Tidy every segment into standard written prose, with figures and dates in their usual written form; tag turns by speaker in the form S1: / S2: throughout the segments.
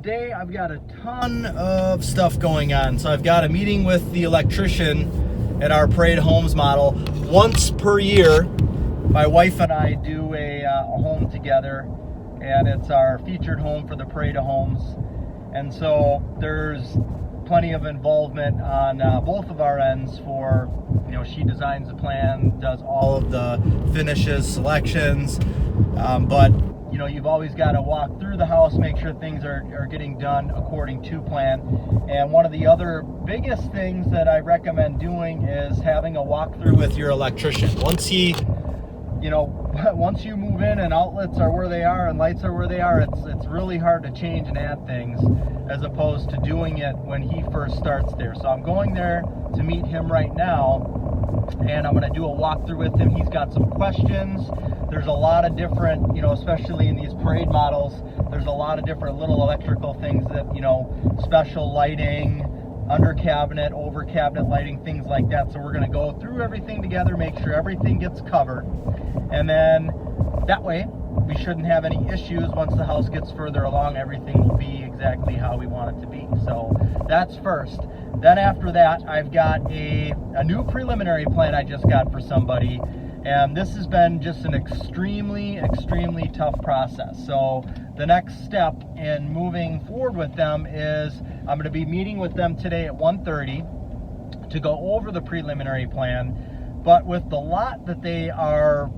S1: Today I've got a ton of stuff going on. So I've got a meeting with the electrician at our Parade Homes model. Once per year, my wife and I do a home together, and it's our featured home for the Parade of Homes. And so there's plenty of involvement on both of our ends for, she designs the plan, does all of the finishes, selections, but you've always got to walk through the house, make sure things are getting done according to plan. And one of the other biggest things that I recommend doing is having a walkthrough with your electrician. Once you move in and outlets are where they are and lights are where they are, it's really hard to change and add things as opposed to doing it when he first starts there. So I'm going there to meet him right now, and I'm going to do a walkthrough with him. He's got some questions. There's a lot of different, especially in these Parade models, there's a lot of different little electrical things that, special lighting, under cabinet, over cabinet lighting, things like that. So we're going to go through everything together, make sure everything gets covered. And then that way we shouldn't have any issues. Once the house gets further along, everything will be exactly how we want it to be. So that's first. Then after that, I've got a new preliminary plan I just got for somebody. And this has been just an extremely tough process. So the next step in moving forward with them is I'm going to be meeting with them today at 1:30 to go over the preliminary plan. But with the lot that they are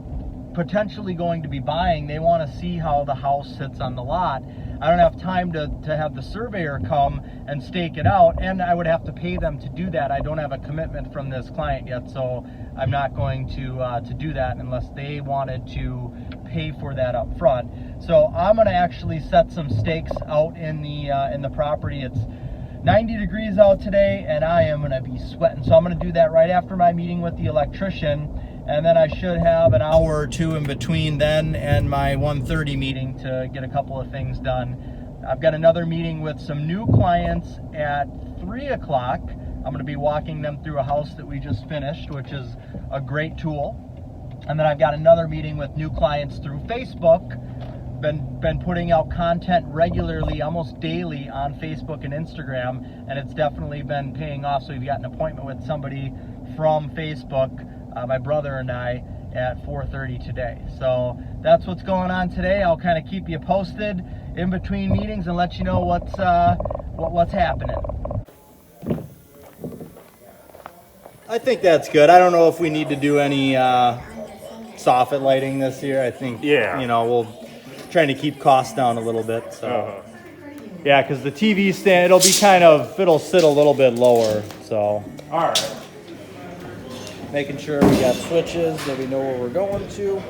S1: potentially going to be buying, they want to see how the house sits on the lot. I don't have time to have the surveyor come and stake it out, and I would have to pay them to do that. I don't have a commitment from this client yet, so I'm not going to do that unless they wanted to pay for that up front. So I'm going to actually set some stakes out in the property. It's 90 degrees out today, and I am going to be sweating. So I'm going to do that right after my meeting with the electrician. And then I should have an hour or two in between then and my 1:30 meeting to get a couple of things done. I've got another meeting with some new clients at 3 o'clock. I'm going to be walking them through a house that we just finished, which is a great tool. And then I've got another meeting with new clients through Facebook. Been putting out content regularly, almost daily, on Facebook and Instagram, and it's definitely been paying off. So we've got an appointment with somebody from Facebook, my brother and I, at 4:30 today. So that's what's going on today. I'll kind of keep you posted in between meetings and let you know what's happening. I think that's good. I don't know if we need to do any soffit lighting this year. I think we'll trying to keep costs down a little bit. So yeah, because the TV stand, it'll sit a little bit lower. So
S2: all right.
S1: Making sure we got switches that we know where we're going to.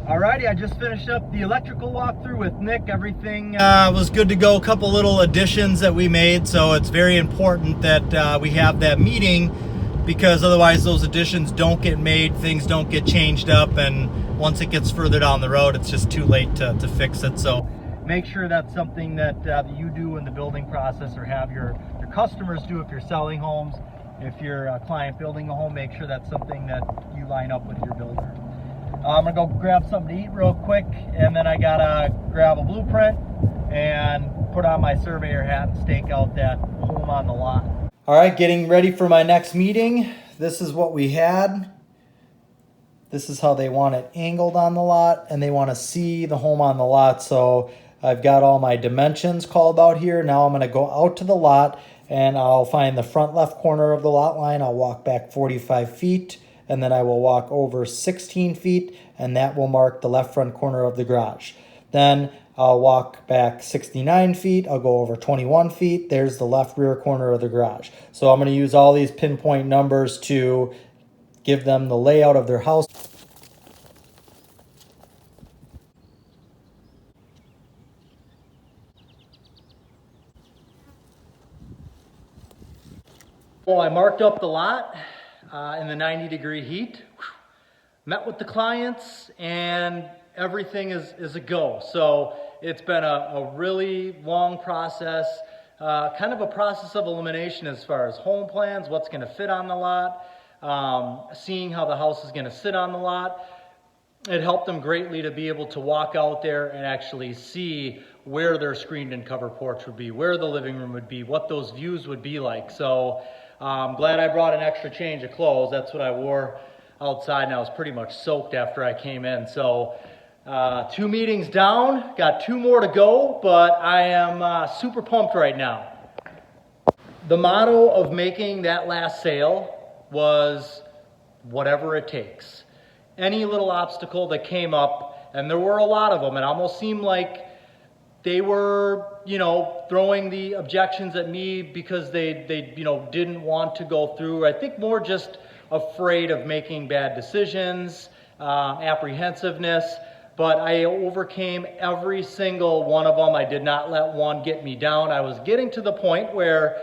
S1: Alrighty, I just finished up the electrical walkthrough with Nick. Everything was good to go. A couple little additions that we made, so it's very important that we have that meeting, because otherwise those additions don't get made, things don't get changed up, and once it gets further down the road, it's just too late to fix it. So make sure that's something that you do in the building process, or have your customers do if you're selling homes. If you're a client building a home, make sure that's something that you line up with your builder. I'm gonna go grab something to eat real quick, and then I gotta grab a blueprint and put on my surveyor hat and stake out that home on the lot. All right, getting ready for my next meeting. This is what we had. This is how they want it angled on the lot, and they want to see the home on the lot. So I've got all my dimensions called out here. Now I'm gonna go out to the lot, and I'll find the front left corner of the lot line. I'll walk back 45 feet, and then I will walk over 16 feet, and that will mark the left front corner of the garage. Then I'll walk back 69 feet. I'll go over 21 feet. There's the left rear corner of the garage. So I'm going to use all these pinpoint numbers to give them the layout of their house. Well, I marked up the lot in the 90-degree heat, met with the clients, and everything is a go. So it's been a really long process, kind of a process of elimination as far as home plans, what's going to fit on the lot, seeing how the house is going to sit on the lot. it helped them greatly to be able to walk out there and actually see where their screened and covered porch would be, where the living room would be, what those views would be like. So I'm glad I brought an extra change of clothes. That's what I wore outside, and I was pretty much soaked after I came in. So 2 meetings down, got 2 more to go, but I am super pumped right now. The motto of making that last sale was whatever it takes. Any little obstacle that came up, and there were a lot of them, it almost seemed like they were, throwing the objections at me because they didn't want to go through. I think more just afraid of making bad decisions, apprehensiveness, but I overcame every single one of them. I did not let one get me down. I was getting to the point where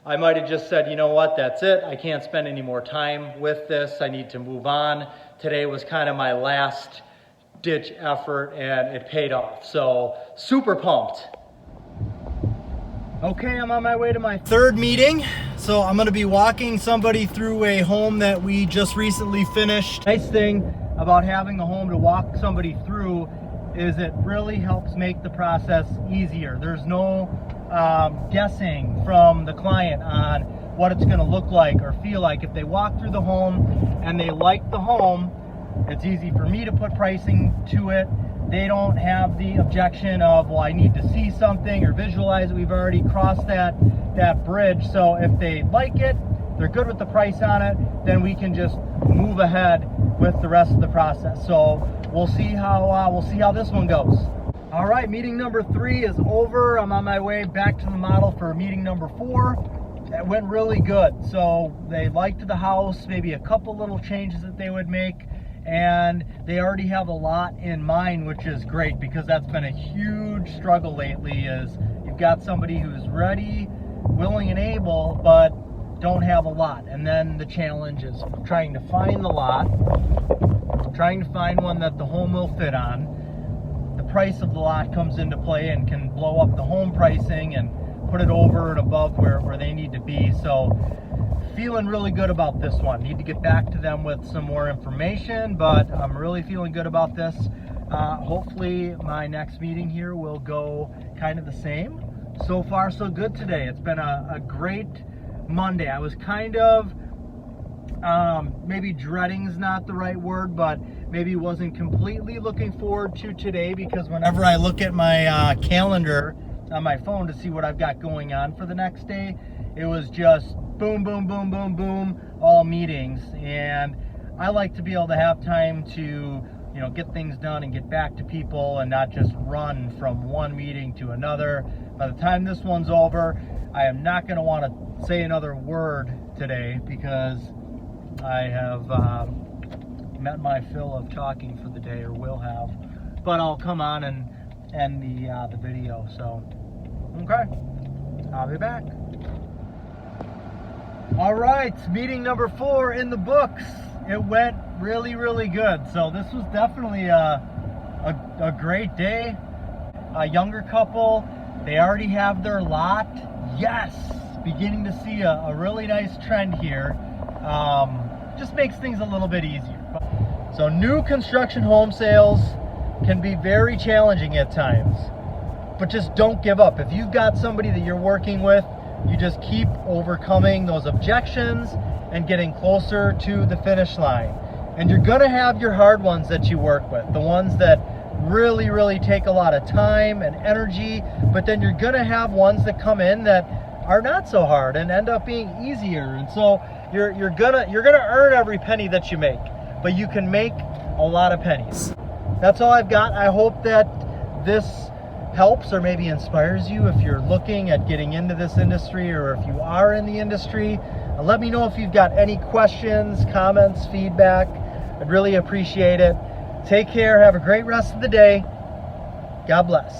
S1: I might have just said, you know what, that's it. I can't spend any more time with this. I need to move on. Today was kind of my last ditch effort, and it paid off. So super pumped. Okay, I'm on my way to my 3rd meeting. So I'm going to be walking somebody through a home that we just recently finished. Nice thing about having a home to walk somebody through is it really helps make the process easier. There's no guessing from the client on what it's going to look like or feel like. If they walk through the home and they like the home, it's easy for me to put pricing to it. They don't have the objection of, well, I need to see something or visualize it. We've already crossed that bridge. So if they like it, they're good with the price on it, then we can just move ahead with the rest of the process. So we'll see how this one goes. All right, meeting number 3 is over. I'm on my way back to the model for meeting number 4. It went really good. So they liked the house, maybe a couple little changes that they would make, and they already have a lot in mind, which is great because that's been a huge struggle lately. Is you've got somebody who's ready, willing, and able, but don't have a lot. And then the challenge is trying to find the lot, trying to find one that the home will fit on. The price of the lot comes into play and can blow up the home pricing and put it over and above where they need to be. So feeling really good about this one. Need to get back to them with some more information, but I'm really feeling good about this. Hopefully my next meeting here will go kind of the same. So far so good today. It's been a great Monday. I was kind of maybe dreading's not the right word, but maybe wasn't completely looking forward to today, because whenever I look at my calendar on my phone to see what I've got going on for the next day, it was just boom, boom, boom, boom, boom, all meetings. And I like to be able to have time to, get things done and get back to people and not just run from one meeting to another. By the time this one's over, I am not going to want to say another word today because I have met my fill of talking for the day, or will have. But I'll come on and end the video. So, okay, I'll be back. All right, meeting number 4 in the books. It went really, really good. So this was definitely a great day. A younger couple, they already have their lot. Yes, beginning to see a really nice trend here. Just makes things a little bit easier. So new construction home sales can be very challenging at times, but just don't give up. If you've got somebody that you're working with, you just keep overcoming those objections and getting closer to the finish line. And you're gonna have your hard ones that you work with, the ones that really, really take a lot of time and energy, but then you're gonna have ones that come in that are not so hard and end up being easier. And so you're gonna earn every penny that you make, but you can make a lot of pennies. That's all I've got. I hope that this helps or maybe inspires you if you're looking at getting into this industry, or if you are in the industry. Let me know if you've got any questions, comments, feedback. I'd really appreciate it. Take care. Have a great rest of the day. God bless.